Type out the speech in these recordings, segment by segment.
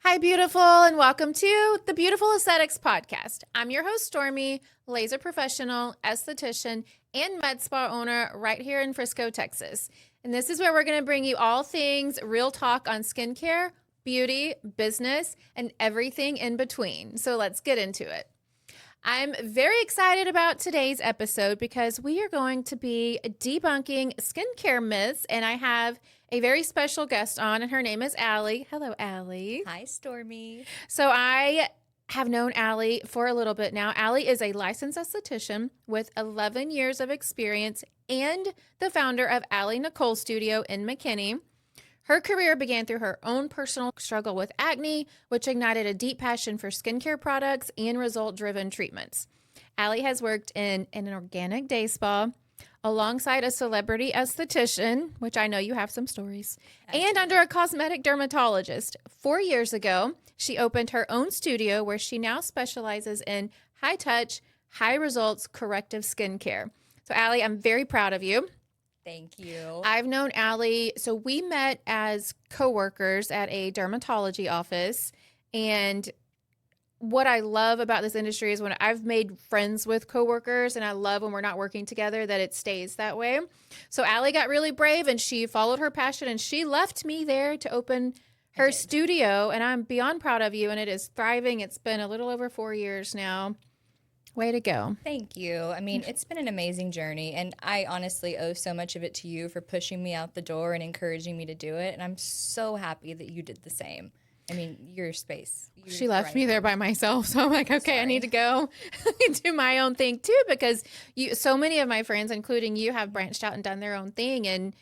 Hi, beautiful, and welcome to the Beautiful Aesthetics Podcast. I'm your host, Stormy, laser professional, esthetician, and med spa owner right here in Frisco, Texas. And this is where we're going to bring you all things real talk on skincare, beauty, business, and everything in between. So let's get into it. I'm very excited about today's episode because we are going to be debunking skincare myths, and I have a very special guest on, and her name is Allie. Hello, Allie. Hi, Stormy. So I have known Allie for a little bit now. Allie is a licensed esthetician with 11 years of experience and the founder of Allie Nicole Studio in McKinney. Her career began through her own personal struggle with acne, which ignited a deep passion for skincare products and result-driven treatments. Allie has worked in an organic day spa alongside a celebrity esthetician, which I know you have some stories, and under a cosmetic dermatologist. 4 years ago, she opened her own studio where she now specializes in high-touch, high-results corrective skincare. So, Allie, I'm very proud of you. Thank you. I've known Allie, so we met as coworkers at a dermatology office, and what I love about this industry is when I've made friends with coworkers, and I love when we're not working together that it stays that way. So Allie got really brave, and she followed her passion, and she left me there to open her studio, and I'm beyond proud of you, and it is thriving. It's been a little over 4 years now. Way to go. Thank you. I mean, it's been an amazing journey, and I honestly owe so much of it to you for pushing me out the door and encouraging me to do it, and I'm so happy that you did the same. I mean, your space. She left me there by myself, so I'm like, okay, Sorry. I need to go do my own thing too, because so many of my friends, including you, have branched out and done their own thing, and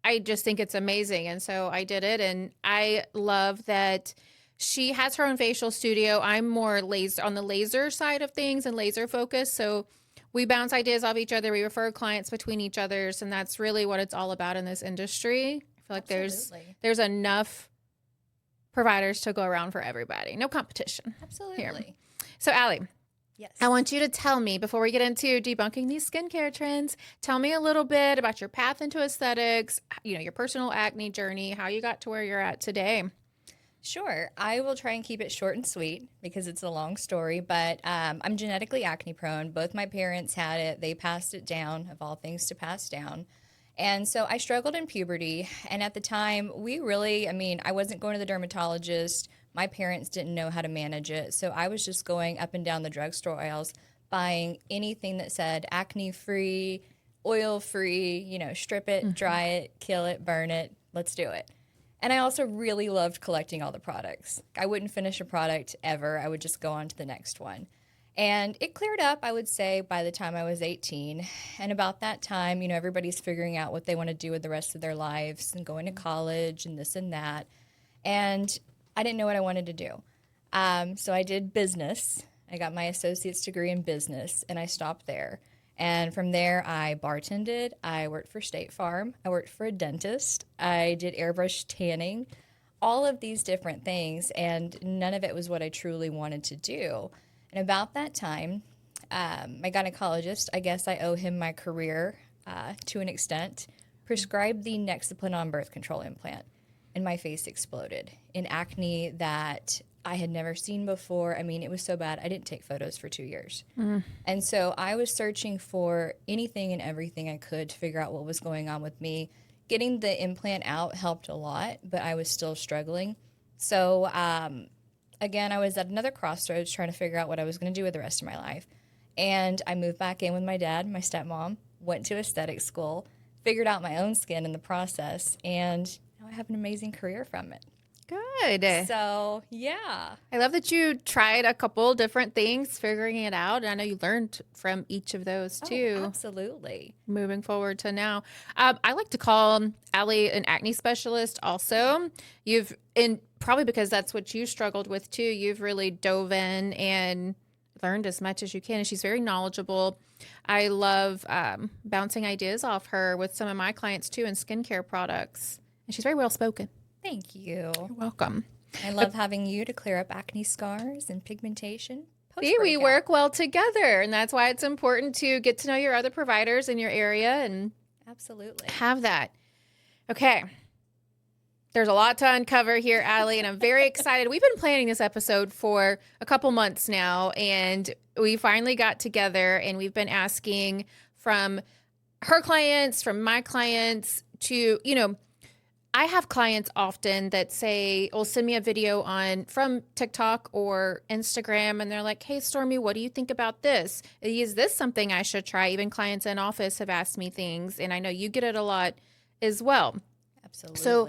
I just think it's amazing, and so I did it, and I love that she has her own facial studio. I'm more on the laser side of things and laser focus. So we bounce ideas off each other. We refer clients between each others. And that's really what it's all about in this industry. I feel like there's enough providers to go around for everybody. No competition. Absolutely. Here. So Allie. Yes. I want you to tell me, before we get into debunking these skincare trends, tell me a little bit about your path into aesthetics, your personal acne journey, how you got to where you're at today. Sure. I will try and keep it short and sweet because it's a long story, but I'm genetically acne prone. Both my parents had it. They passed it down, of all things to pass down. And so I struggled in puberty. And at the time, I wasn't going to the dermatologist. My parents didn't know how to manage it. So I was just going up and down the drugstore aisles, buying anything that said acne-free, oil-free, strip it, dry it, kill it, burn it. Let's do it. And I also really loved collecting all the products. I wouldn't finish a product ever. I would just go on to the next one. And it cleared up, I would say, by the time I was 18. And about that time, everybody's figuring out what they want to do with the rest of their lives and going to college and this and that. And I didn't know what I wanted to do. So I did business. I got my associate's degree in business, and I stopped there. And from there, I bartended. I worked for State Farm. I worked for a dentist. I did airbrush tanning, all of these different things, and none of it was what I truly wanted to do. And about that time, my gynecologist, I guess I owe him my career to an extent, prescribed the Nexaplanon birth control implant, and my face exploded in acne that I had never seen before. I mean, it was so bad. I didn't take photos for 2 years. And so I was searching for anything and everything I could to figure out what was going on with me. Getting the implant out helped a lot, but I was still struggling. So, again, I was at another crossroads trying to figure out what I was going to do with the rest of my life. And I moved back in with my dad, my stepmom, went to aesthetic school, figured out my own skin in the process, and now I have an amazing career from it. Good. So, yeah. I love that you tried a couple different things, figuring it out. And I know you learned from each of those too. Oh, absolutely. Moving forward to now. I like to call Allie an acne specialist also. Probably because that's what you struggled with too. You've really dove in and learned as much as you can. And she's very knowledgeable. I love bouncing ideas off her with some of my clients too in skincare products. And she's very well spoken. Thank you. You're welcome. I love having you to clear up acne scars and pigmentation. See, we work well together, and that's why it's important to get to know your other providers in your area and absolutely have that. Okay. There's a lot to uncover here, Allie, and I'm very excited. We've been planning this episode for a couple months now, and we finally got together, and we've been asking from her clients, from my clients to, I have clients often that say, "Well, send me a video from TikTok or Instagram," and they're like, "Hey, Stormy, what do you think about this? Is this something I should try?" Even clients in office have asked me things, and I know you get it a lot as well. Absolutely. So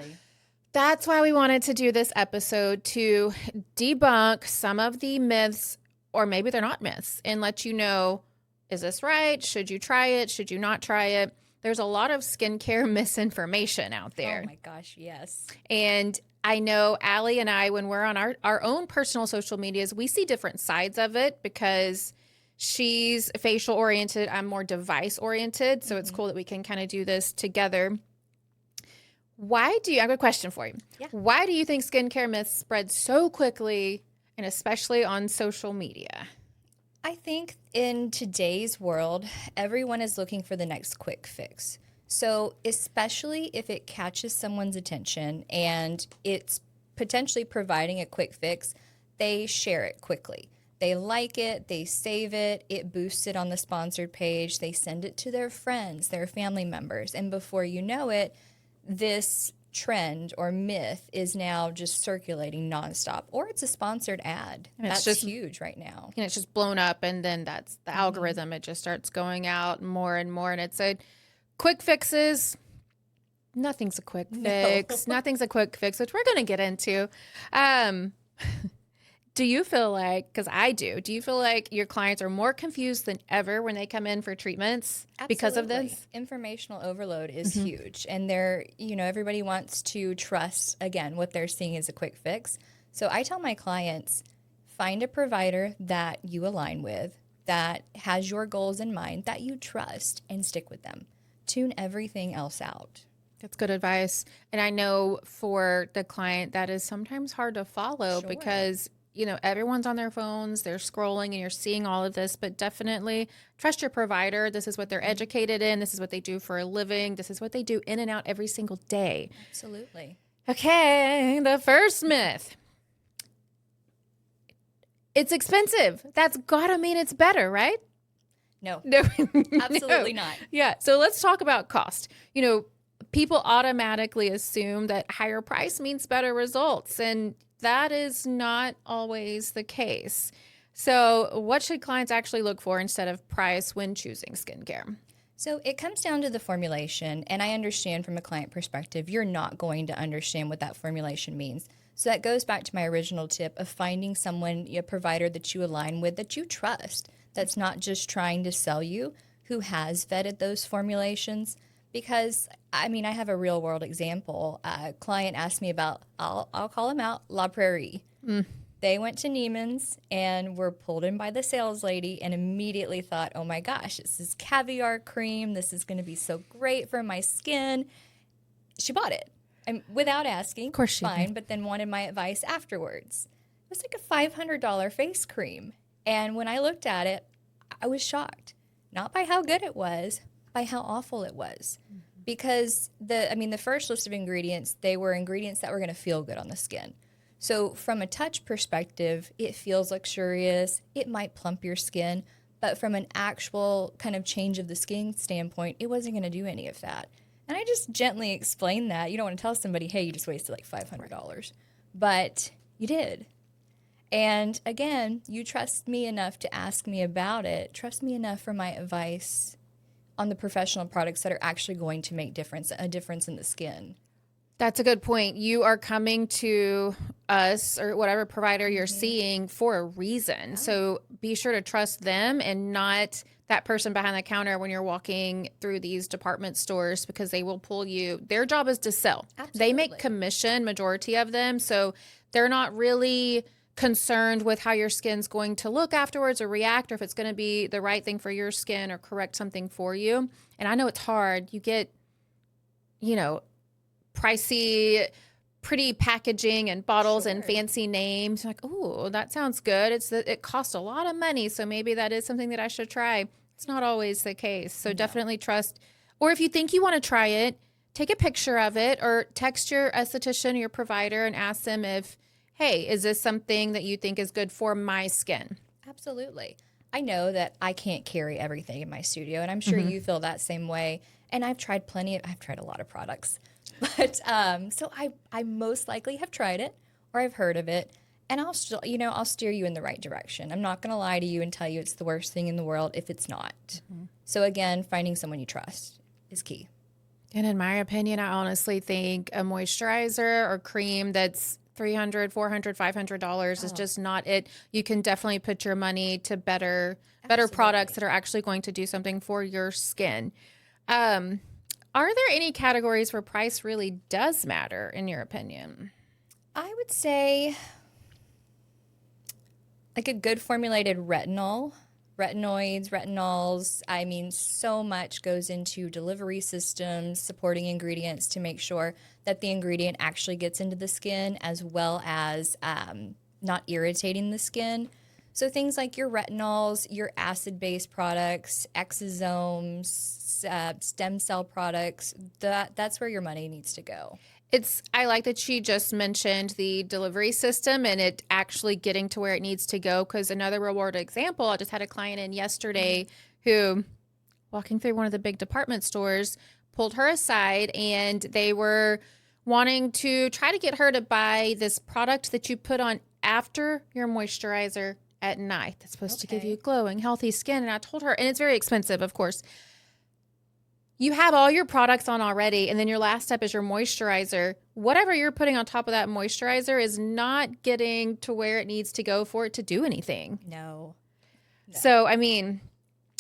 that's why we wanted to do this episode, to debunk some of the myths, or maybe they're not myths, and let you know, is this right? Should you try it? Should you not try it? There's a lot of skincare misinformation out there. Oh my gosh, yes. And I know Allie and I, when we're on our own personal social medias, we see different sides of it because she's facial oriented. I'm more device oriented. So it's cool that we can kind of do this together. I have a question for you. Yeah. Why do you think skincare myths spread so quickly, and especially on social media? I think in today's world, everyone is looking for the next quick fix. So especially if it catches someone's attention and it's potentially providing a quick fix, they share it quickly. They like it, they save it, it boosts it on the sponsored page, they send it to their friends, their family members, and before you know it, this trend or myth is now just circulating nonstop, or it's a sponsored ad. And that's just huge right now. And it's just blown up, and then that's the algorithm. It just starts going out more and more, and it's a quick fixes. Nothing's a quick fix. Nothing's a quick fix, which we're going to get into. Do you feel like, because I do you feel like your clients are more confused than ever when they come in for treatments because of this? Informational overload is huge. And everybody wants to trust, again, what they're seeing as a quick fix. So I tell my clients, find a provider that you align with, that has your goals in mind, that you trust, and stick with them. Tune everything else out. That's good advice. And I know for the client that is sometimes hard to follow because everyone's on their phones, they're scrolling, and you're seeing all of this, but definitely trust your provider. This is what they're educated in. This is what they do for a living. This is what they do in and out every single day. Absolutely. Okay, the first myth. It's expensive. That's gotta mean it's better, right? No, No, absolutely not. Yeah, so let's talk about cost. People automatically assume that higher price means better results, and that is not always the case. So what should clients actually look for instead of price when choosing skincare? So it comes down to the formulation, and I understand from a client perspective, you're not going to understand what that formulation means. So that goes back to my original tip of finding someone, a provider that you align with, that you trust, that's not just trying to sell you, who has vetted those formulations. Because, I have a real world example. A client asked me about, I'll call him out, La Prairie. They went to Neiman's and were pulled in by the sales lady and immediately thought, oh my gosh, this is caviar cream. This is going to be so great for my skin. She bought it without asking. Of course she fine, did. but then wanted my advice afterwards. It was like a $500 face cream. And when I looked at it, I was shocked. Not by how good it was, by how awful it was. Because the first list of ingredients, they were ingredients that were going to feel good on the skin. So from a touch perspective, it feels luxurious. It might plump your skin. But from an actual kind of change of the skin standpoint, it wasn't going to do any of that. And I just gently explained that. You don't want to tell somebody, hey, you just wasted like $500. But you did. And again, you trust me enough to ask me about it. Trust me enough for my advice on the professional products that are actually going to make a difference in the skin. That's a good point. You are coming to us or whatever provider you're seeing for a reason. Yeah. So be sure to trust them and not that person behind the counter when you're walking through these department stores, because they will pull you. Their job is to sell. Absolutely. They make commission, majority of them. So they're not really concerned with how your skin's going to look afterwards or react, or if it's going to be the right thing for your skin or correct something for you. And I know it's hard. You get, pricey, pretty packaging and bottles and fancy names. You're like, oh, that sounds good. It costs a lot of money, so maybe that is something that I should try. It's not always the case. So definitely trust. Or if you think you want to try it, take a picture of it or text your esthetician, your provider, and ask them if, hey, is this something that you think is good for my skin? Absolutely. I know that I can't carry everything in my studio, and I'm sure you feel that same way. And I've tried I've tried a lot of products, but so I most likely have tried it or I've heard of it, and I'll still, I'll steer you in the right direction. I'm not going to lie to you and tell you it's the worst thing in the world if it's not. So again, finding someone you trust is key. And in my opinion, I honestly think a moisturizer or cream that's $300, $400, $500 is just not it. You can definitely put your money to better products that are actually going to do something for your skin. Are there any categories where price really does matter, in your opinion? I would say like a good formulated retinols. I mean, so much goes into delivery systems, supporting ingredients to make sure that the ingredient actually gets into the skin as well as not irritating the skin. So things like your retinols, your acid-based products, exosomes, stem cell products, that's where your money needs to go. I like that she just mentioned the delivery system and it actually getting to where it needs to go. Because another real world example, I just had a client in yesterday who, walking through one of the big department stores, pulled her aside and they were wanting to try to get her to buy this product that you put on after your moisturizer at night. That's supposed to give you glowing, healthy skin. And I told her, and it's very expensive, of course. You have all your products on already, and then your last step is your moisturizer. Whatever you're putting on top of that moisturizer is not getting to where it needs to go for it to do anything. No. So, I mean,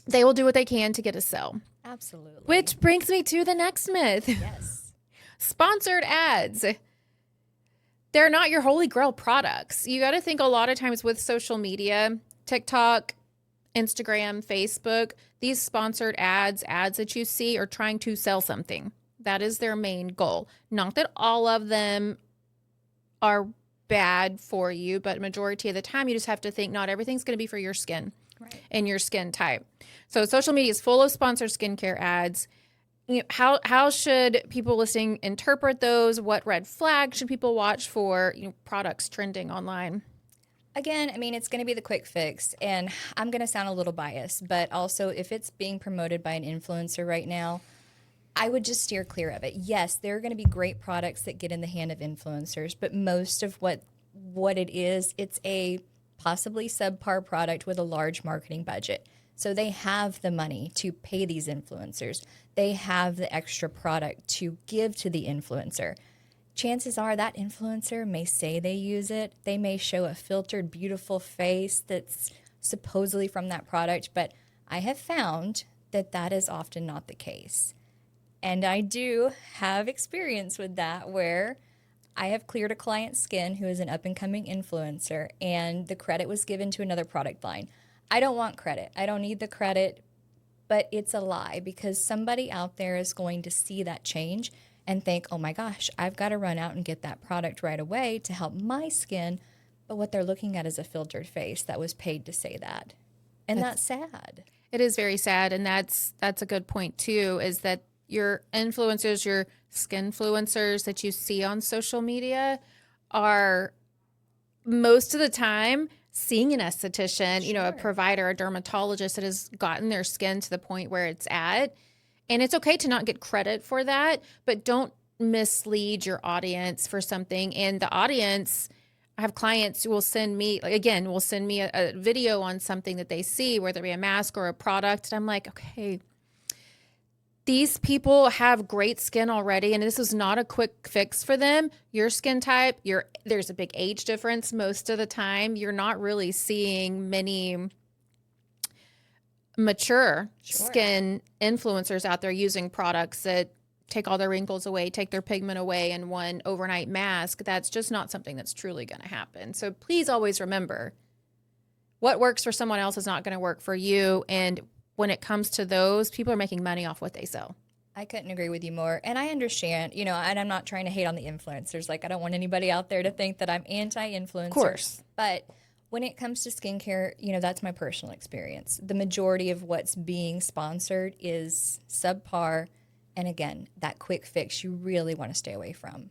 they will do what they can to get a sell. Absolutely. Which brings me to the next myth. Yes. Sponsored ads. They're not your holy grail products. You got to think a lot of times with social media, TikTok, Instagram, Facebook, these sponsored ads that you see are trying to sell something. That is their main goal. Not that all of them are bad for you, but majority of the time you just have to think not everything's going to be for your skin and your skin type. So social media is full of sponsored skincare ads. How should people listening interpret those? What red flags should people watch for products trending online? Again, I mean, it's going to be the quick fix, and I'm going to sound a little biased, but also if it's being promoted by an influencer right now, I would just steer clear of it. Yes, there are going to be great products that get in the hand of influencers, but most of what it is, it's a possibly subpar product with a large marketing budget. So they have the money to pay these influencers. They have the extra product to give to the influencer. Chances are that influencer may say they use it. They may show a filtered, beautiful face that's supposedly from that product, but I have found that that is often not the case. And I do have experience with that where I have cleared a client's skin who is an up-and-coming influencer, and the credit was given to another product line. I don't want credit. I don't need the credit, but it's a lie because somebody out there is going to see that change and think, oh my gosh, I've got to run out and get that product right away to help my skin. But what they're looking at is a filtered face that was paid to say that. And that's sad. It is very sad. And that's a good point too, is that your influencers, your skinfluencers that you see on social media are most of the time seeing an esthetician, a provider, a dermatologist that has gotten their skin to the point where it's at. And it's okay to not get credit for that, but don't mislead your audience for something. And the audience, I have clients who will send me a video on something that they see, whether it be a mask or a product. And I'm like, okay, these people have great skin already, and this is not a quick fix for them. Your skin type, there's a big age difference most of the time. You're not really seeing many mature skin influencers out there using products that take all their wrinkles away, take their pigment away in one overnight mask. That's just not something that's truly going to happen. So please always remember, what works for someone else is not going to work for you. And when it comes to those, people are making money off what they sell. I couldn't agree with you more. And I understand, and I'm not trying to hate on the influencers. Like, I don't want anybody out there to think that I'm anti-influencer. Of course. But when it comes to skincare, that's my personal experience. The majority of what's being sponsored is subpar, And again, that quick fix you really want to stay away from.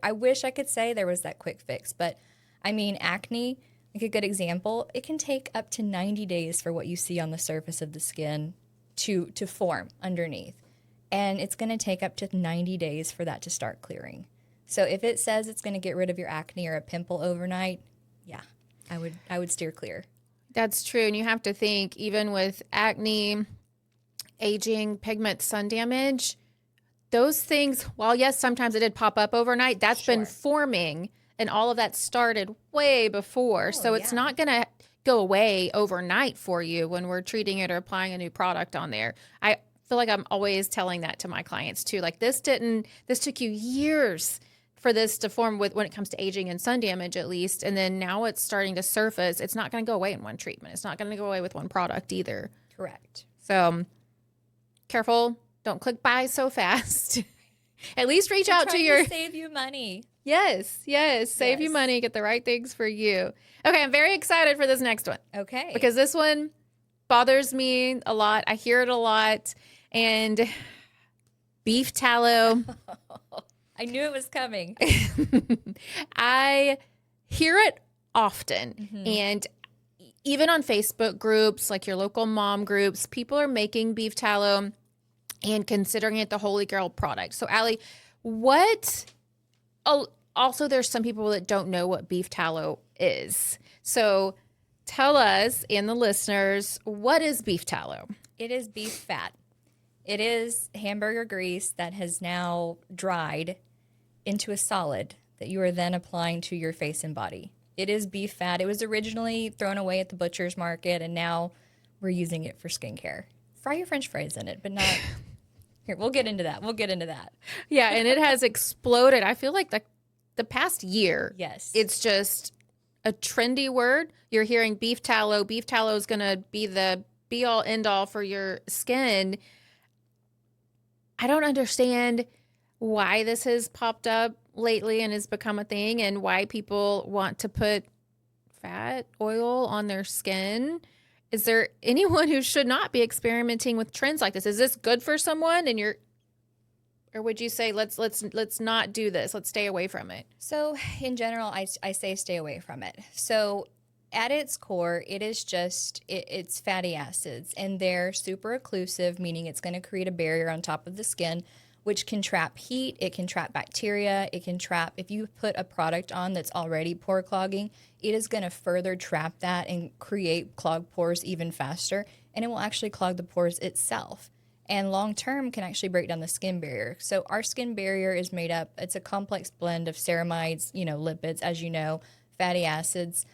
I wish I could say there was that quick fix, but I mean, acne, like a good example, it can take up to 90 days for what you see on the surface of the skin to form underneath. And it's going to take up to 90 days for that to start clearing. So if it says it's going to get rid of your acne or a pimple overnight, yeah, I would steer clear. That's true. And you have to think, even with acne, aging, pigment, sun damage, those things, while yes, sometimes it did pop up overnight, that's been forming, and all of that started way before. So it's not going to go away overnight for you when we're treating it or applying a new product on there. I feel like I'm always telling that to my clients too. Like this took you years for this to form with when it comes to aging and sun damage at least. And then now it's starting to surface. It's not going to go away in one treatment. It's not going to go away with one product either. Correct. So careful. Don't click buy so fast. At least reach out to your... save you money. Yes. Save you money. Get the right things for you. Okay, I'm very excited for this next one. Okay. Because this one bothers me a lot. I hear it a lot. And beef tallow. I knew it was coming. I hear it often. And even on Facebook groups, like your local mom groups, people are making beef tallow and considering it the holy grail product. So, Allie, also there's some people that don't know what beef tallow is. So tell us and the listeners, what is beef tallow? It is beef fat. It is hamburger grease that has now dried into a solid that you are then applying to your face and body. It is beef fat. It was originally thrown away at the butcher's market, and now we're using it for skincare. Fry your French fries in it, but not... Here, we'll get into that. Yeah, and it has exploded. I feel like the past year, yes, it's just a trendy word. You're hearing beef tallow. Beef tallow is going to be the be-all, end-all for your skin. I don't understand why this has popped up lately and has become a thing, and why people want to put fat oil on their skin. Is there anyone who should not be experimenting with trends like this? Is this good for someone? Or would you say let's not do this? Let's stay away from it. So in general, I say stay away from it. So at its core, it is just it's fatty acids, and they're super occlusive, meaning it's going to create a barrier on top of the skin, which can trap heat. It can trap bacteria. It can trap, if you put a product on that's already pore clogging, it is going to further trap that and create clogged pores even faster, and it will actually clog the pores itself. And long term can actually break down the skin barrier. So our skin barrier is made up, it's a complex blend of ceramides, lipids, as you know, fatty acids.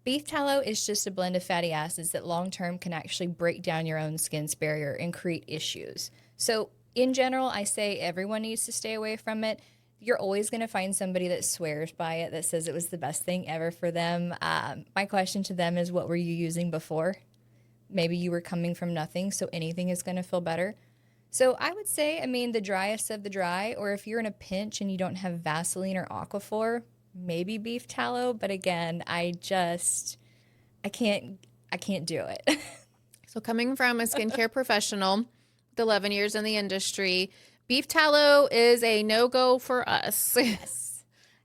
Beef tallow is just a blend of fatty acids that long term can actually break down your own skin's barrier and create issues. So in general, I say everyone needs to stay away from it. You're always going to find somebody that swears by it, that says it was the best thing ever for them. My question to them is, what were you using before? Maybe you were coming from nothing, so anything is going to feel better. So I would say, the driest of the dry, or if you're in a pinch and you don't have Vaseline or Aquaphor, maybe beef tallow. But again, I can't do it. So coming from a skincare professional with 11 years in the industry, beef tallow is a no-go for us. Yes.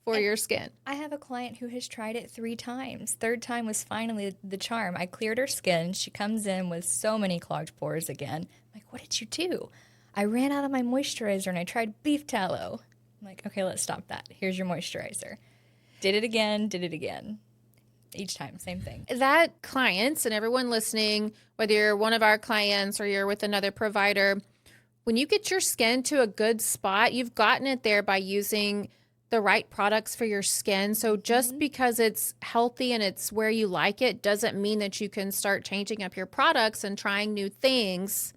For your skin. I have a client who has tried it 3 times. Third time was finally the charm. I cleared her skin. She comes in with so many clogged pores again. I'm like, what did you do? I ran out of my moisturizer and I tried beef tallow. I'm like, okay, let's stop that. Here's your moisturizer. Did it again. Each time, same thing. That clients and everyone listening, whether you're one of our clients or you're with another provider, when you get your skin to a good spot, you've gotten it there by using the right products for your skin. So just because it's healthy and it's where you like it doesn't mean that you can start changing up your products and trying new things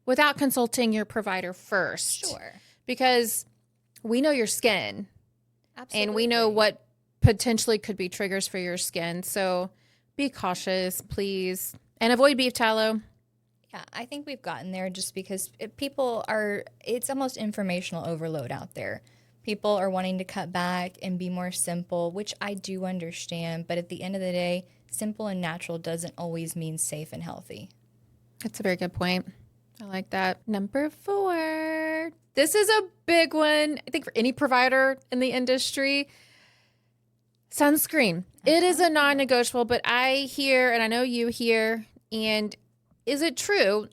without consulting your provider first. Sure. Because we know your skin. Absolutely. And we know what potentially could be triggers for your skin. So be cautious, please. And avoid beef tallow. Yeah, I think we've gotten there just because it's almost informational overload out there. People are wanting to cut back and be more simple, which I do understand. But at the end of the day, simple and natural doesn't always mean safe and healthy. That's a very good point. I like that. Number 4. This is a big one, I think, for any provider in the industry. Sunscreen. It is a non-negotiable, but I hear, and I know you hear, and is it true?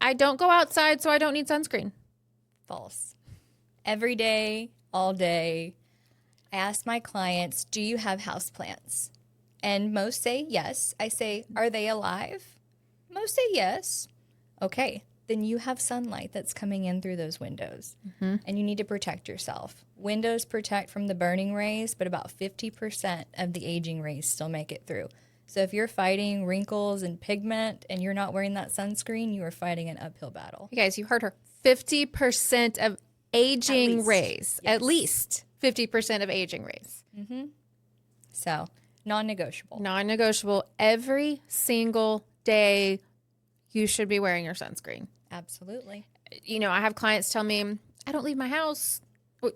I don't go outside, so I don't need sunscreen. False. Every day, all day, I ask my clients, do you have houseplants? And most say yes. I say, are they alive? Most say yes. Okay, then you have sunlight that's coming in through those windows, and you need to protect yourself. Windows protect from the burning rays, but about 50% of the aging rays still make it through. So if you're fighting wrinkles and pigment and you're not wearing that sunscreen, you are fighting an uphill battle. You guys, you heard her. 50% of aging rays. Yes. At least 50% of aging rays. So non-negotiable. Non-negotiable. Every single day, you should be wearing your sunscreen. Absolutely. You know, I have clients tell me, I don't leave my house. Do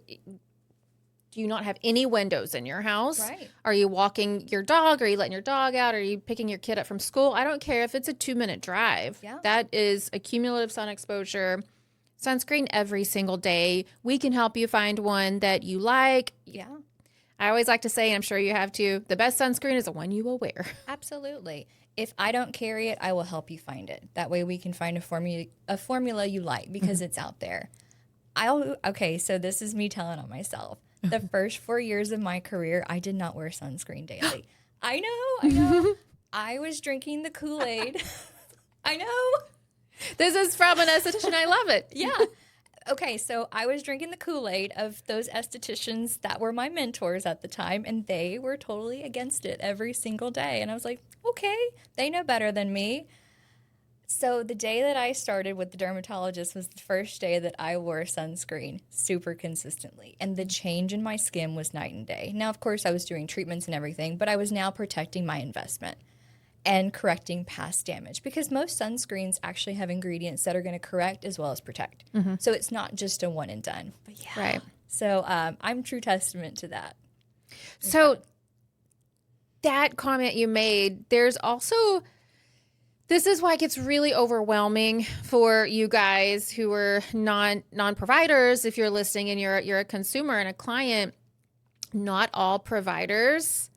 you not have any windows in your house? Right. Are you walking your dog? Are you letting your dog out? Are you picking your kid up from school? I don't care if it's a 2-minute drive. Yeah. That is a cumulative sun exposure. Sunscreen every single day. We can help you find one that you like. Yeah. I always like to say, and I'm sure you have too, the best sunscreen is the one you will wear. Absolutely. If I don't carry it, I will help you find it. That way we can find a formula you like because it's out there. Okay, so this is me telling on myself. The first 4 years of my career, I did not wear sunscreen daily. I know. I was drinking the Kool-Aid. I know. This is from an esthetician. I love it. Yeah. Okay, so I was drinking the Kool-Aid of those estheticians that were my mentors at the time, and they were totally against it every single day. And I was like, okay, they know better than me. So the day that I started with the dermatologist was the first day that I wore sunscreen super consistently. And the change in my skin was night and day. Now, of course, I was doing treatments and everything, but I was now protecting my investment and correcting past damage because most sunscreens actually have ingredients that are going to correct as well as protect. So it's not just a one and done. But yeah. Right. So I'm true testament to that. So that comment you made, there's also, this is why it gets really overwhelming for you guys who are non-providers. If you're listening and you're a consumer and a client, not all providers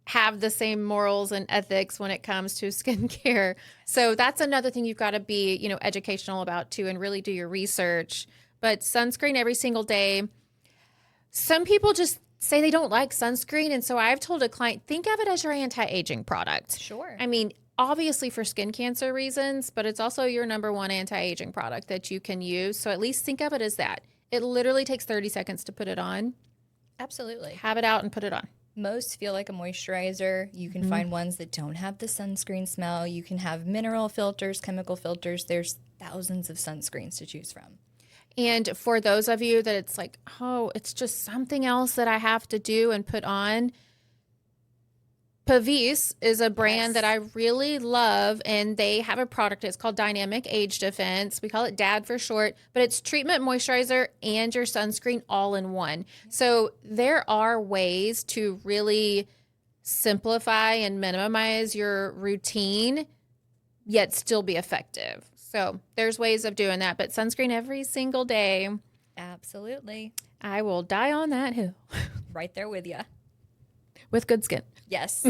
have the same morals and ethics when it comes to skincare. So that's another thing you've got to be, educational about too, and really do your research. But sunscreen every single day. Some people just say they don't like sunscreen. And so I've told a client, think of it as your anti-aging product. Sure. I mean, obviously for skin cancer reasons, but it's also your number one anti-aging product that you can use. So at least think of it as that. It literally takes 30 seconds to put it on. Absolutely. Have it out and put it on. Most feel like a moisturizer. You can find ones that don't have the sunscreen smell. You can have mineral filters, chemical filters. There's thousands of sunscreens to choose from. And for those of you that it's like, oh, it's just something else that I have to do and put on, Pavis is a brand that I really love, and they have a product. It's called Dynamic Age Defense. We call it DAD for short, but it's treatment, moisturizer, and your sunscreen all in one. So there are ways to really simplify and minimize your routine, yet still be effective. So there's ways of doing that, but sunscreen every single day. Absolutely. I will die on that hill. Right there with you. With good skin. Yes.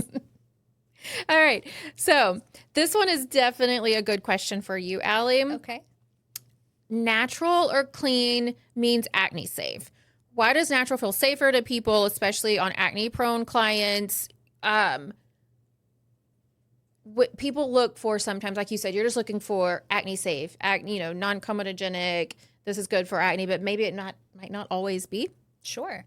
All right. So this one is definitely a good question for you, Allie. Okay. Natural or clean means acne safe. Why does natural feel safer to people, especially on acne prone clients? What people look for sometimes, like you said, you're just looking for acne safe, acne, non-comedogenic. This is good for acne, but maybe it might not always be. Sure.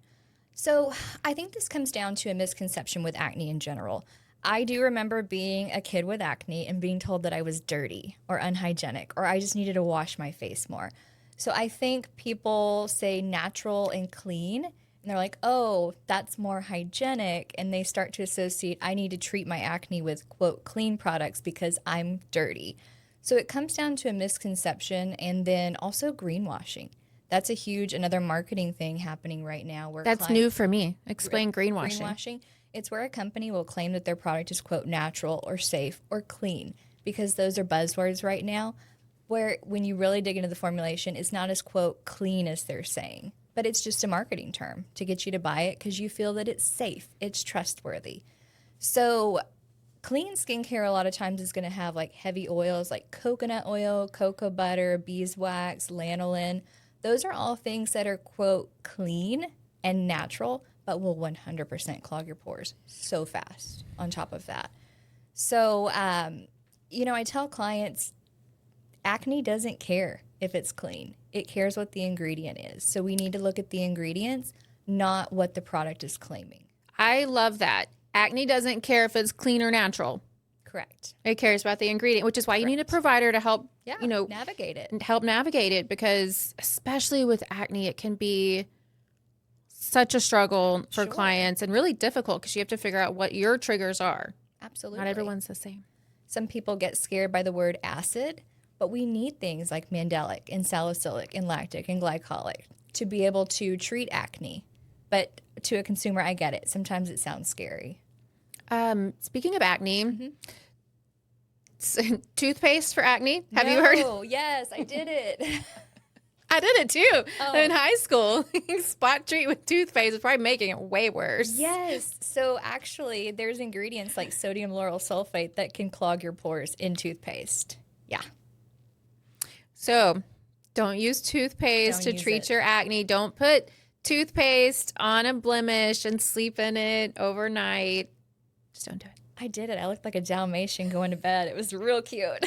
So I think this comes down to a misconception with acne in general. I do remember being a kid with acne and being told that I was dirty or unhygienic or I just needed to wash my face more. So I think people say natural and clean and they're like, oh, that's more hygienic. And they start to associate, I need to treat my acne with, quote, clean products because I'm dirty. So it comes down to a misconception and then also greenwashing. That's a huge, another marketing thing happening right now. Where That's new for me. Explain greenwashing. Greenwashing. It's where a company will claim that their product is, quote, natural or safe or clean because those are buzzwords right now. where when you really dig into the formulation, it's not as, quote, clean as they're saying. But it's just a marketing term to get you to buy it because you feel that it's safe, it's trustworthy. So clean skincare a lot of times is going to have like heavy oils like coconut oil, cocoa butter, beeswax, lanolin. Those are all things that are, quote, clean and natural, but will 100% clog your pores so fast on top of that. So, I tell clients, acne doesn't care if it's clean. It cares what the ingredient is. So we need to look at the ingredients, not what the product is claiming. I love that. Acne doesn't care if it's clean or natural. Correct. It cares about the ingredient, which is why you need a provider to help, navigate it. Help navigate it, because especially with acne, it can be such a struggle for clients and really difficult because you have to figure out what your triggers are. Absolutely. Not everyone's the same. Some people get scared by the word acid, but we need things like mandelic and salicylic and lactic and glycolic to be able to treat acne. But to a consumer, I get it. Sometimes it sounds scary. Speaking of acne, toothpaste for acne. Have you heard? Oh, yes, I did it. I did it too in high school. Spot treat with toothpaste is probably making it way worse. Yes. So actually, there's ingredients like sodium lauryl sulfate that can clog your pores in toothpaste. Yeah. So don't use toothpaste to treat your acne. Don't put toothpaste on a blemish and sleep in it overnight. Just don't do it. I did it. I looked like a Dalmatian going to bed. It was real cute.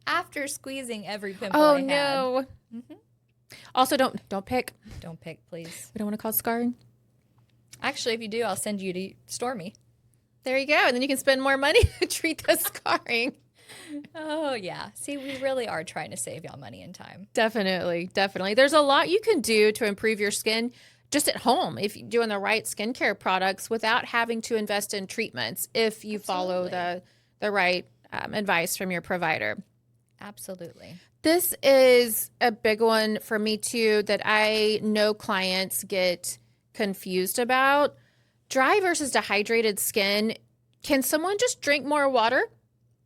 After squeezing every pimple I had. No. Mm-hmm. Also, don't pick. Don't pick, please. We don't want to cause scarring. Actually, if you do, I'll send you to Stormy. There you go. And then you can spend more money to treat the scarring. Oh, yeah. See, we really are trying to save y'all money and time. Definitely. There's a lot you can do to improve your skin just at home if you're doing the right skincare products without having to invest in treatments if you follow the right advice from your provider. Absolutely. This is a big one for me too that I know clients get confused about. Dry versus dehydrated skin. Can someone just drink more water?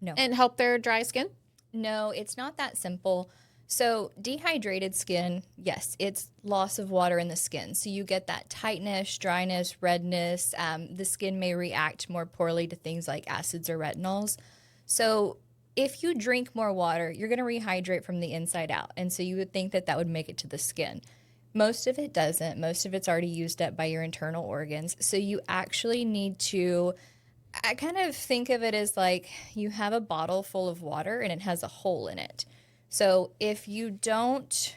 No. And help their dry skin? No, it's not that simple. So dehydrated skin, yes, it's loss of water in the skin. So you get that tightness, dryness, redness. The skin may react more poorly to things like acids or retinols. So if you drink more water, you're going to rehydrate from the inside out. And so you would think that that would make it to the skin. Most of it doesn't. Most of it's already used up by your internal organs. So you actually need to, I kind of think of it as like you have a bottle full of water and it has a hole in it. So if you don't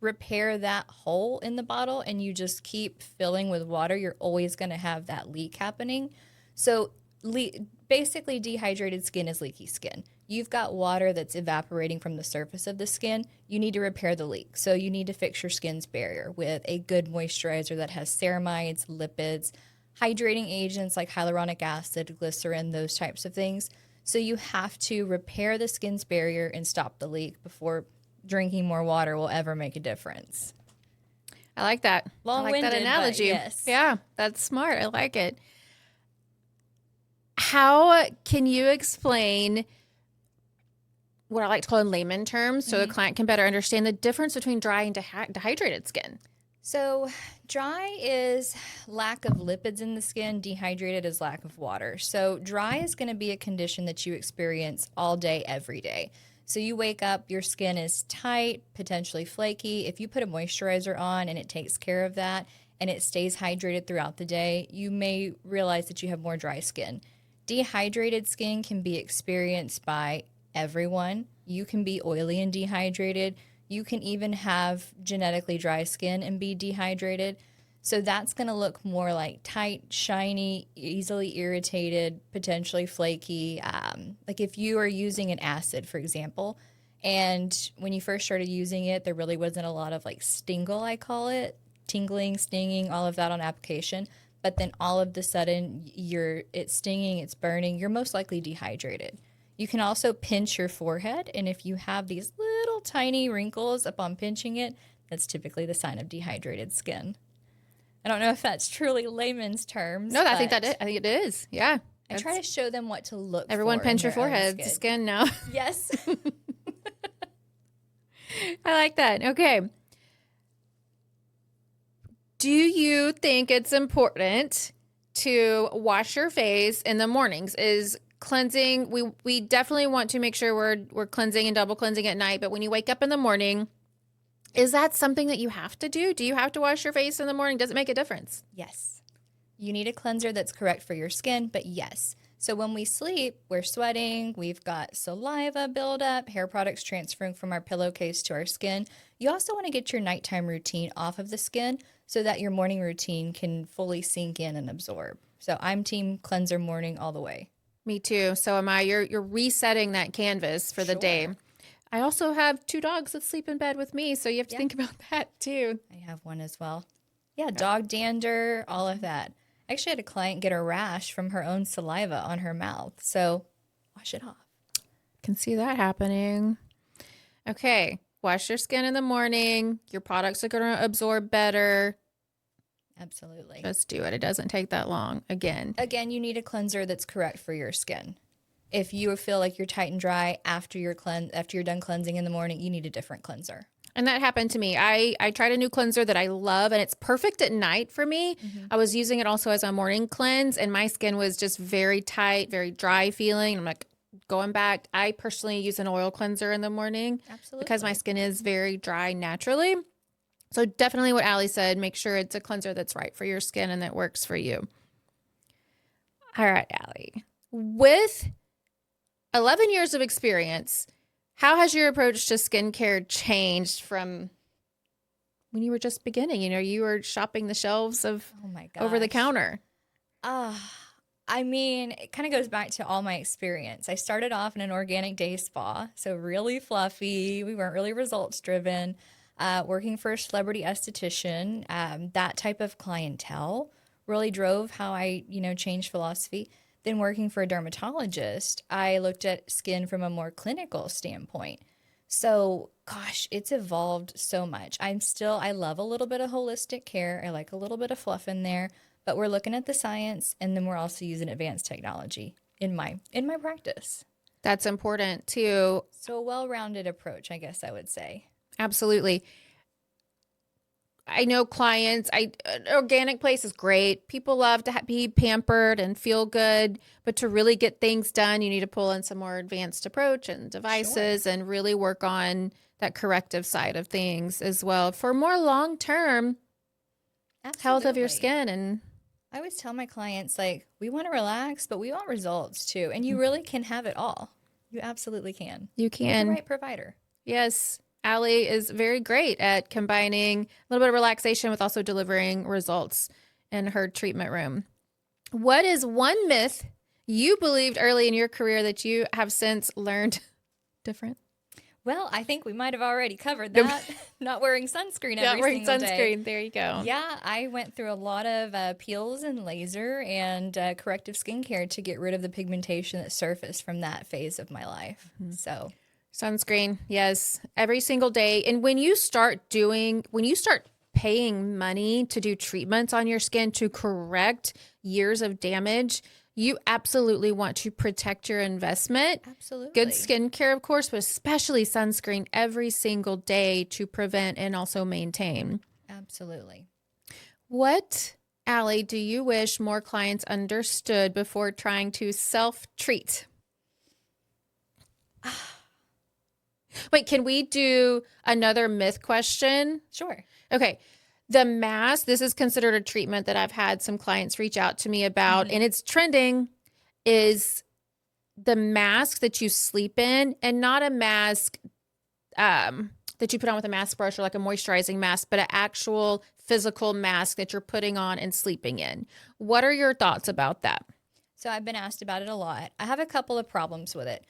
repair that hole in the bottle and you just keep filling with water, you're always going to have that leak happening. So basically dehydrated skin is leaky skin. You've got water that's evaporating from the surface of the skin. You need to repair the leak. So you need to fix your skin's barrier with a good moisturizer that has ceramides, lipids, hydrating agents like hyaluronic acid, glycerin, those types of things. So you have to repair the skin's barrier and stop the leak before drinking more water will ever make a difference. I like that. Long-winded, I like that analogy. Yes. Yeah, that's smart. I like it. How can you explain what I like to call in layman terms so the client can better understand the difference between dry and dehydrated skin? So dry is lack of lipids in the skin. Dehydrated is lack of water. So dry is going to be a condition that you experience all day, every day. So you wake up, your skin is tight, potentially flaky. If you put a moisturizer on and it takes care of that and it stays hydrated throughout the day, you may realize that you have more dry skin. Dehydrated skin can be experienced by everyone. You can be oily and dehydrated. You can even have genetically dry skin and be dehydrated. So that's going to look more like tight, shiny, easily irritated, potentially flaky. Like if you are using an acid, for example, and when you first started using it, there really wasn't a lot of like stingle, I call it, tingling, stinging, all of that on application. But then all of the sudden, it's stinging, it's burning, you're most likely dehydrated. You can also pinch your forehead, and if you have these little tiny wrinkles upon pinching it, that's typically the sign of dehydrated skin. I don't know if that's truly layman's terms. No, I think it is. Yeah. I try to show them what to look for. Everyone pinch your forehead. It's skin now. Yes. I like that. Okay. Do you think it's important to wash your face in the mornings? Is cleansing, we definitely want to make sure we're cleansing and double cleansing at night, but when you wake up in the morning, is that something that you have to do? Do you have to wash your face in the morning? Does it make a difference? Yes. You need a cleanser that's correct for your skin, but yes. So when we sleep, we're sweating, we've got saliva buildup, hair products transferring from our pillowcase to our skin. You also want to get your nighttime routine off of the skin so that your morning routine can fully sink in and absorb. So I'm team cleanser morning all the way. Me too. So am I. You're resetting that canvas for the day. Sure. I also have 2 dogs that sleep in bed with me, so you have to Yeah. think about that too. I have one as well. Yeah, dog dander, all of that. I actually had a client get a rash from her own saliva on her mouth. So wash it off. Can see that happening. Okay, wash your skin in the morning. Your products are going to absorb better. Absolutely. Just do it. It doesn't take that long. Again, You need a cleanser that's correct for your skin. If you feel like you're tight and dry after you're done cleansing in the morning, you need a different cleanser. and that happened to me. I tried a new cleanser that I love, and it's perfect at night for me. I was using it also as a morning cleanse, and my skin was just very tight, very dry feeling. I'm like, going back, I personally use an oil cleanser in the morning because my Absolutely. skin is very dry naturally. So definitely what Allie said, make sure it's a cleanser that's right for your skin and that works for you. All right, Allie. With 11 years of experience, how has your approach to skincare changed from when you were just beginning? You know, you were shopping the shelves of Oh my gosh. over the counter. I mean, it kind of goes back to all my experience. I started off in an organic day spa, so really fluffy. We weren't really results driven. Working for a celebrity esthetician, that type of clientele really drove how I, changed philosophy. Then working for a dermatologist, I looked at skin from a more clinical standpoint. So, gosh, it's evolved so much. I love a little bit of holistic care. I like a little bit of fluff in there, but we're looking at the science and then we're also using advanced technology in my practice. That's important too. So a well-rounded approach, I guess I would say. Absolutely. I know clients, an organic place is great. People love to be pampered and feel good, but to really get things done, you need to pull in some more advanced approach and Sure. devices and really work on that corrective side of things as well for more long-term health of your Absolutely. skin. And I always tell my clients, like, we want to relax, but we want results too. And you really can have it all. You absolutely can you with the can, right provider. yes, Allie is very great at combining a little bit of relaxation with also delivering results in her treatment room. What is one myth you believed early in your career that you have since learned different? Well, I think we might have already covered that. Not wearing sunscreen Not every wearing single day. sunscreen. There you go. Yeah, I went through a lot of peels and laser and corrective skincare to get rid of the pigmentation that surfaced from that phase of my life. So, Sunscreen, yes, every single day. And when you start paying money to do treatments on your skin to correct years of damage, you absolutely want to protect your investment. Good absolutely. skincare, of course, but especially sunscreen every single day to prevent and also maintain. Absolutely. What, Allie, do you wish more clients understood before trying to self-treat? Wait, can we do another myth question? Sure. Okay. The mask, this is considered a treatment that I've had some clients reach out to me about, and it's trending, is the mask that you sleep in, and not a mask that you put on with a mask brush or like a moisturizing mask, but an actual physical mask that you're putting on and sleeping in. What are your thoughts about that? So I've been asked about it a lot. I have a couple of problems with it.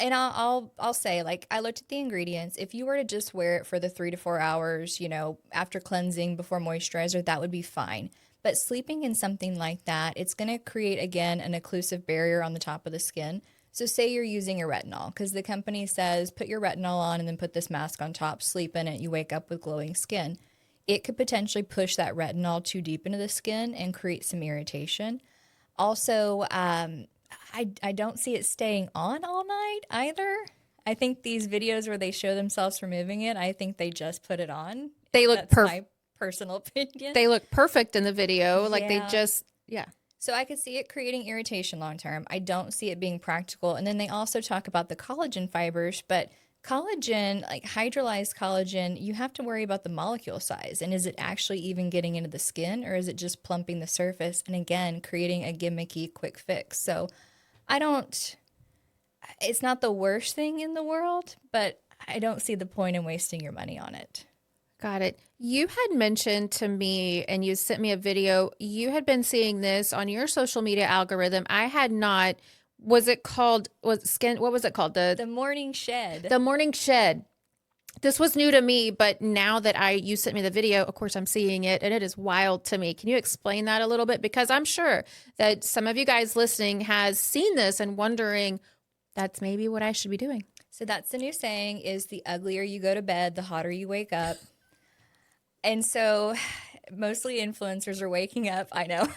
And I'll say, like, I looked at the ingredients. If you were to just wear it for the 3 to 4 hours, after cleansing before moisturizer, that would be fine. But sleeping in something like that, it's going to create again an occlusive barrier on the top of the skin. So say you're using a retinol because the company says put your retinol on and then put this mask on top, sleep in it, you wake up with glowing skin. It could potentially push that retinol too deep into the skin and create some irritation. Also, I don't see it staying on all night either. I think these videos where they show themselves removing it, I think they just put it on. They look That's my personal opinion. They look perfect in the video. Yeah. Like they just, yeah. So I could see it creating irritation long term. I don't see it being practical. And then they also talk about the collagen fibers, but collagen, like hydrolyzed collagen, you have to worry about the molecule size. And is it actually even getting into the skin, or is it just plumping the surface? And again, creating a gimmicky quick fix. So it's not the worst thing in the world, but I don't see the point in wasting your money on it. Got it. You had mentioned to me, and you sent me a video. You had been seeing this on your social media algorithm. I had not. What was it called? The morning shed. The morning shed. This was new to me, but now that you sent me the video, of course I'm seeing it, and it is wild to me. Can you explain that a little bit? Because I'm sure that some of you guys listening has seen this and wondering, that's maybe what I should be doing. So that's the new saying, is the uglier you go to bed, the hotter you wake up. And so mostly influencers are waking up. I know.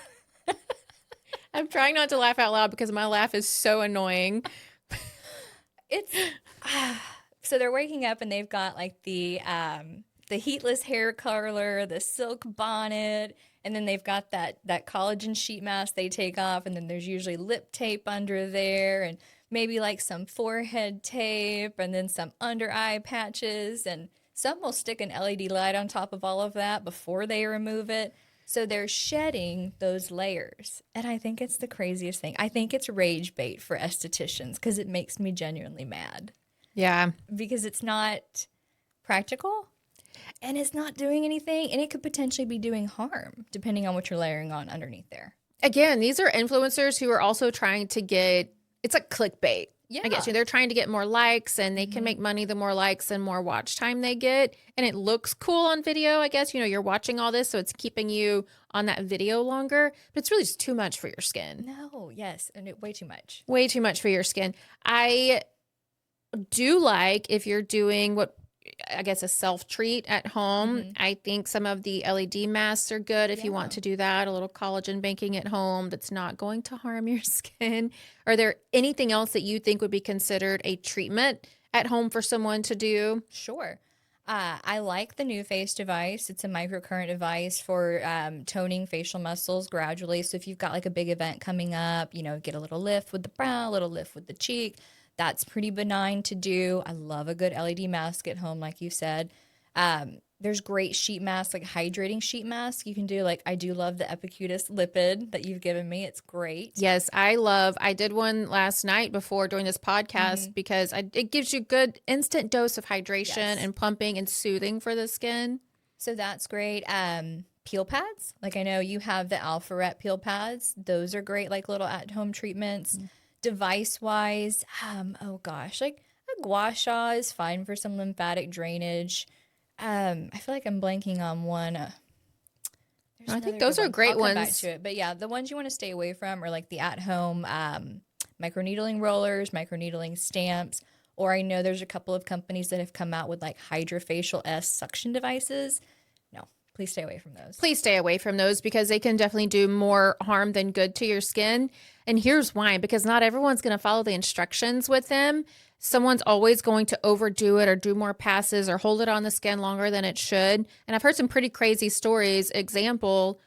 I'm trying not to laugh out loud because my laugh is so annoying. So they're waking up and they've got like the heatless hair curler, the silk bonnet, and then they've got that collagen sheet mask they take off, and then there's usually lip tape under there, and maybe like some forehead tape, and then some under eye patches, and some will stick an LED light on top of all of that before they remove it. So they're shedding those layers. And I think it's the craziest thing. I think it's rage bait for estheticians because it makes me genuinely mad. Yeah. Because it's not practical and it's not doing anything, and it could potentially be doing harm depending on what you're layering on underneath there. Again, these are influencers who are also trying to get, it's like clickbait. Yeah. I guess they're trying to get more likes, and they can make money the more likes and more watch time they get. And it looks cool on video, I guess. You're watching all this, so it's keeping you on that video longer. But it's really just too much for your skin. No, yes, and way too much. Way too much for your skin. I do like if you're doing what I guess a self-treat at home. I think some of the LED masks are good if you want to do that, a little collagen banking at home that's not going to harm your skin. Are there anything else that you think would be considered a treatment at home for someone to do? Sure. I like the new face device. It's a microcurrent device for toning facial muscles gradually. So if you've got like a big event coming up, get a little lift with the brow, a little lift with the cheek. That's pretty benign to do. I love a good LED mask at home, like you said. There's great sheet masks, like hydrating sheet masks you can do. Like, I do love the Epicutis lipid that you've given me. It's great. Yes, I did one last night before doing this podcast because it gives you good instant dose of hydration and plumping and soothing for the skin. So that's great. Peel pads. Like, I know you have the Alpharet peel pads. Those are great, like little at-home treatments. Device-wise, like a gua sha is fine for some lymphatic drainage. I feel like I'm blanking on one. I think those are great ones. Back to it. But yeah, the ones you want to stay away from are like the at-home microneedling rollers, microneedling stamps, or I know there's a couple of companies that have come out with like Hydrofacial S suction devices. No, please stay away from those. Please stay away from those because they can definitely do more harm than good to your skin. And here's why, because not everyone's going to follow the instructions with them. Someone's always going to overdo it or do more passes or hold it on the skin longer than it should. And I've heard some pretty crazy stories. Example,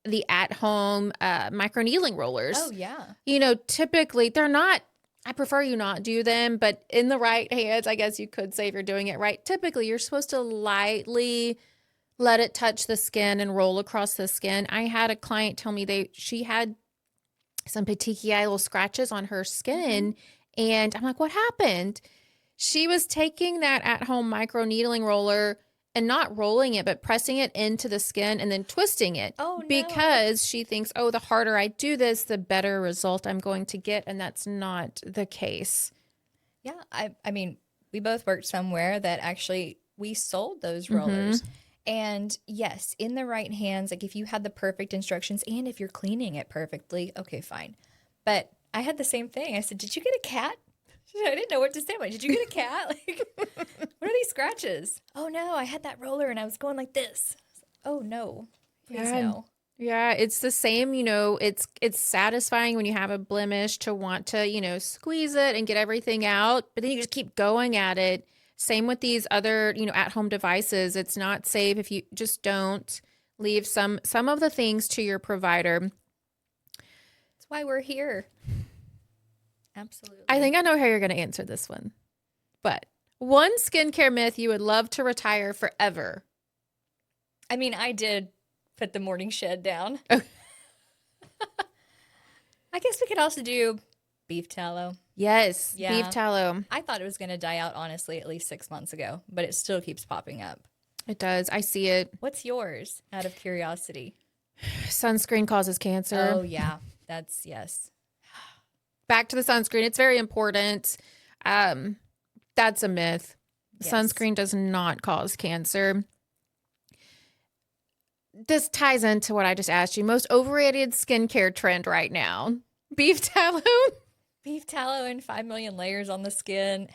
the at-home microneedling rollers. Oh, yeah. Typically they're not, I prefer you not do them, but in the right hands, I guess you could say if you're doing it right. Typically, you're supposed to lightly let it touch the skin and roll across the skin. I had a client tell me she had some petechial scratches on her skin. And I'm like, what happened? She was taking that at-home microneedling roller and not rolling it, but pressing it into the skin and then twisting it. Oh, no. Because she thinks, the harder I do this, the better result I'm going to get. And that's not the case. Yeah. I mean, we both worked somewhere that actually we sold those rollers. And yes, in the right hands, like if you had the perfect instructions and if you're cleaning it perfectly, okay, fine. But I had the same thing. I said, did you get a cat? I didn't know what to say. I'm like, did you get a cat? Like, what are these scratches? Oh, no, I had that roller and I was going like this. Oh, no. Please no. Yeah, it's the same, it's satisfying when you have a blemish to want to, squeeze it and get everything out, but then you just keep going at it. Same with these other, at-home devices. It's not safe if you just don't leave some of the things to your provider. That's why we're here. I Absolutely. think I know how you're going to answer this one. But one skincare myth you would love to retire forever. I mean, I did put the morning shed down. Oh. I guess we could also do beef tallow. Yes, Yeah. beef tallow. I thought it was going to die out, honestly, at least 6 months ago, but it still keeps popping up. It does. I see it. What's yours, out of curiosity? Sunscreen causes cancer. Oh, yeah. That's, yes. Back to the sunscreen. It's very important. That's a myth. Yes. Sunscreen does not cause cancer. This ties into what I just asked you. Most overrated skincare trend right now. Beef tallow. Beef tallow and 5 million layers on the skin.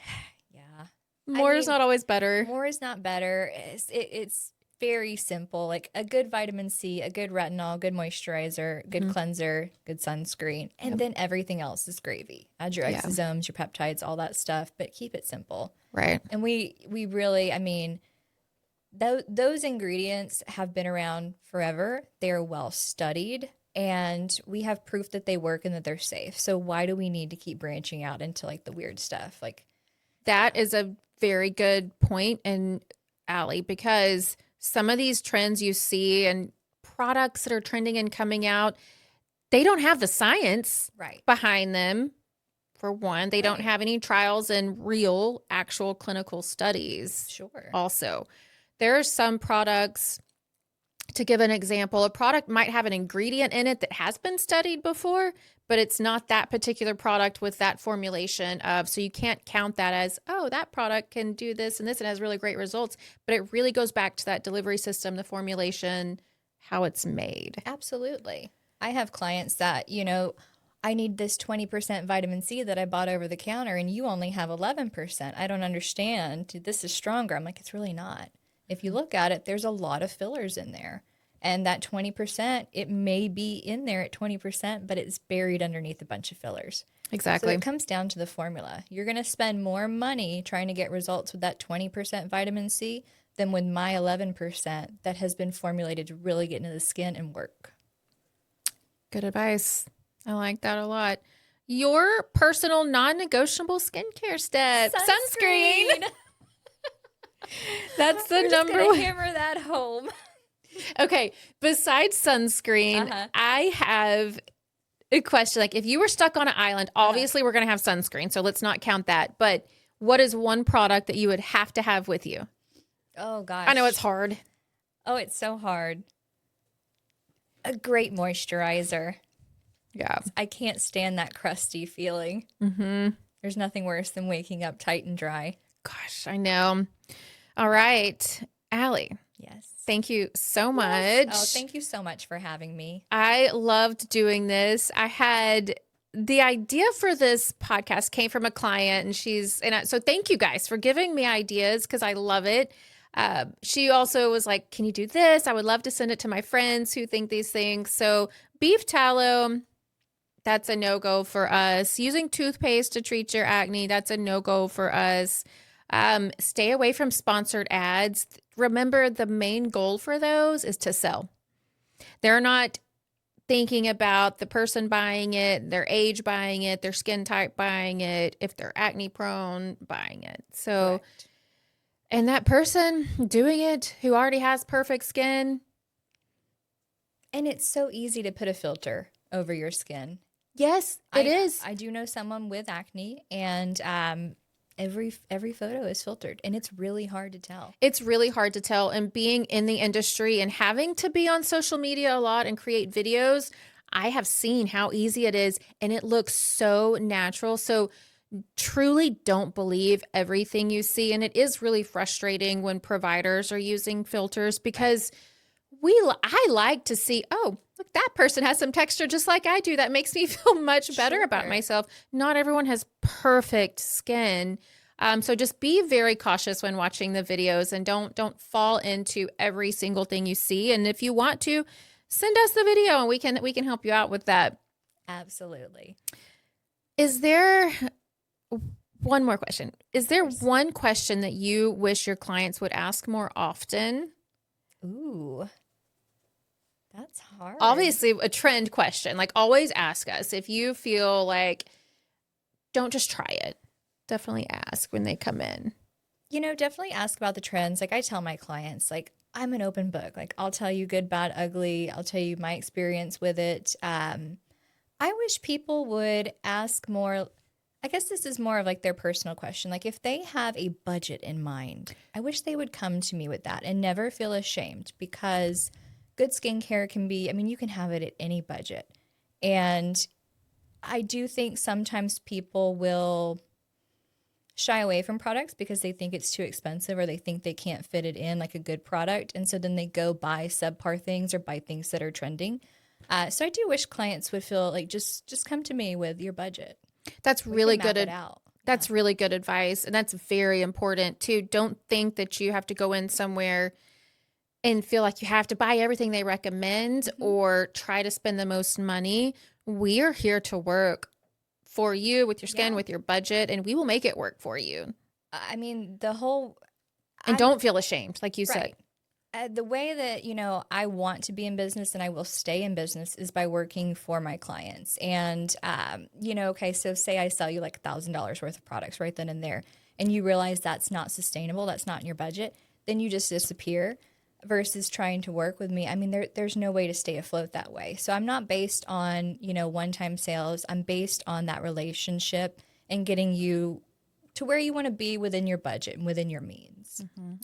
Yeah. More is not always better. More is not better. It's very simple. Like a good vitamin C, a good retinol, good moisturizer, good cleanser, good sunscreen, and then everything else is gravy. Add your exosomes, your peptides, all that stuff, but keep it simple. Right. And we really, I mean, those ingredients have been around forever. They're well studied, and we have proof that they work and that they're safe. So why do we need to keep branching out into like the weird stuff? Like that is a very good point, and Allie, because some of these trends you see and products that are trending and coming out, they don't have the science behind them. For one, they don't have any trials and real actual clinical studies. Sure. Also, there are some products, to give an example, a product might have an ingredient in it that has been studied before, but it's not that particular product with that formulation of, so you can't count that as, oh, that product can do this and this, and has really great results. But it really goes back to that delivery system, the formulation, how it's made. Absolutely. I have clients that, I need this 20% vitamin C that I bought over the counter and you only have 11%. I don't understand. This is stronger. I'm like, it's really not. If you look at it, there's a lot of fillers in there. And that 20%, it may be in there at 20%, but it's buried underneath a bunch of fillers. Exactly. So it comes down to the formula. You're going to spend more money trying to get results with that 20% vitamin C than with my 11% that has been formulated to really get into the skin and work. Good advice. I like that a lot. Your personal non-negotiable skincare steps. Sunscreen. That's the number one. Hammer that home. Okay. Besides sunscreen, I have a question. Like, if you were stuck on an island, obviously we're going to have sunscreen, so let's not count that. But what is one product that you would have to have with you? Oh, gosh. I know it's hard. Oh, it's so hard. A great moisturizer. Yeah. I can't stand that crusty feeling. There's nothing worse than waking up tight and dry. Gosh, I know. All right. Allie. Yes. Thank you so much. Oh, thank you so much for having me. I loved doing this. I had the idea for this podcast came from a client, and so thank you guys for giving me ideas because I love it. She also was like, can you do this? I would love to send it to my friends who think these things. So beef tallow, that's a no-go for us. Using toothpaste to treat your acne, that's a no-go for us. Stay away from sponsored ads. Remember, the main goal for those is to sell. They're not thinking about the person buying it, their age buying it, their skin type buying it, if they're acne prone buying it. So, and that person doing it who already has perfect skin. And it's so easy to put a filter over your skin. Yes, it is. I do know someone with acne, and every photo is filtered, and it's really hard to tell. It's really hard to tell. And being in the industry and having to be on social media a lot and create videos, I have seen how easy it is, and it looks so natural. So truly don't believe everything you see. And it is really frustrating when providers are using filters because I like to see, oh, look, that person has some texture just like I do. That makes me feel much better about myself. Not everyone has perfect skin. So just be very cautious when watching the videos and don't fall into every single thing you see. And if you want to, send us the video and we can help you out with that. Absolutely. Is there one more question? Is there Course. one question that you wish your clients would ask more often? Ooh, that's hard. Obviously, a trend question. Like, always ask us if you feel like, don't just try it. Definitely ask when they come in. Definitely ask about the trends. Like I tell my clients, like I'm an open book. Like I'll tell you good, bad, ugly. I'll tell you my experience with it. I wish people would ask more. I guess this is more of like their personal question. Like if they have a budget in mind, I wish they would come to me with that and never feel ashamed because good skincare can be, I mean, you can have it at any budget. And I do think sometimes people will shy away from products because they think it's too expensive or they think they can't fit it in like a good product. And so then they go buy subpar things or buy things that are trending. So I do wish clients would feel like just come to me with your budget. That's We really can map good. it out. That's really good advice. And that's very important too. Don't think that you have to go in somewhere and feel like you have to buy everything they recommend or try to spend the most money. We're here to work for you with your skin, with your budget, and we will make it work for you. I mean, the whole And don't feel ashamed, like you said. right. The way that, I want to be in business and I will stay in business is by working for my clients. And, okay, so say I sell you like $1,000 worth of products right then and there, and you realize that's not sustainable, that's not in your budget, then you just disappear versus trying to work with me. I mean, there's no way to stay afloat that way. So I'm not based on, one-time sales. I'm based on that relationship and getting you to where you want to be within your budget and within your means.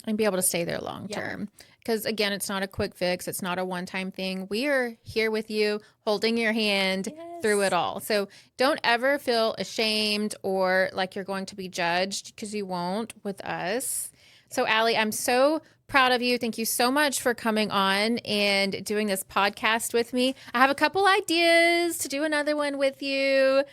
And be able to stay there long term. Because again, it's not a quick fix. It's not a one-time thing. We are here with you, holding your hand through it all. So don't ever feel ashamed or like you're going to be judged, because you won't with us. So Allie, I'm so proud of you. Thank you so much for coming on and doing this podcast with me. I have a couple ideas to do another one with you.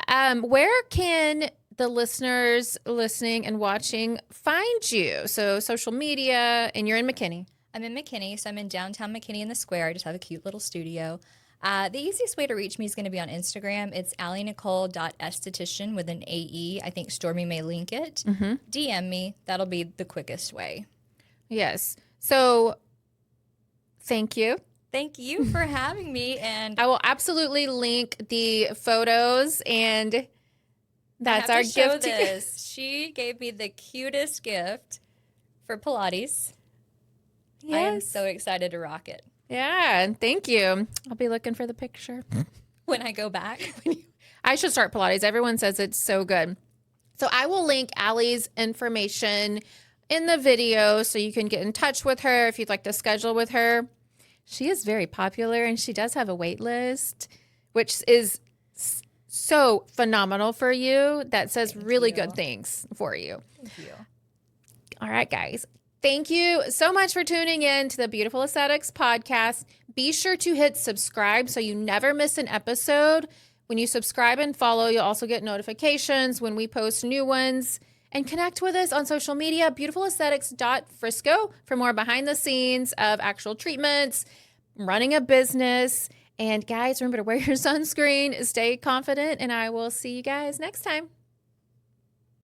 Where can the listeners listening and watching find you? So social media, and you're in McKinney. I'm in McKinney, so I'm in downtown McKinney in the square. I just have a cute little studio. The easiest way to reach me is going to be on Instagram. It's allienicole.aesthetician with an AE. I think Stormy may link it. DM me. That'll be the quickest way. Yes. So thank you. Thank you for having me. And I will absolutely link the photos, and that's our gift. This. She gave me the cutest gift for Pilates. Yes. I am so excited to rock it. Yeah, and thank you. I'll be looking for the picture. When I go back. I should start Pilates. Everyone says it's so good. So I will link Allie's information in the video so you can get in touch with her if you'd like to schedule with her. She is very popular, and she does have a wait list, which is so phenomenal for you. That says really good things for you. Thank you. All right, guys. Thank you so much for tuning in to the Beautiful Aesthetics podcast. Be sure to hit subscribe so you never miss an episode. When you subscribe and follow, you'll also get notifications when we post new ones. And connect with us on social media, beautifulaesthetics.frisco, for more behind the scenes of actual treatments, running a business. And guys, remember to wear your sunscreen, stay confident, and I will see you guys next time.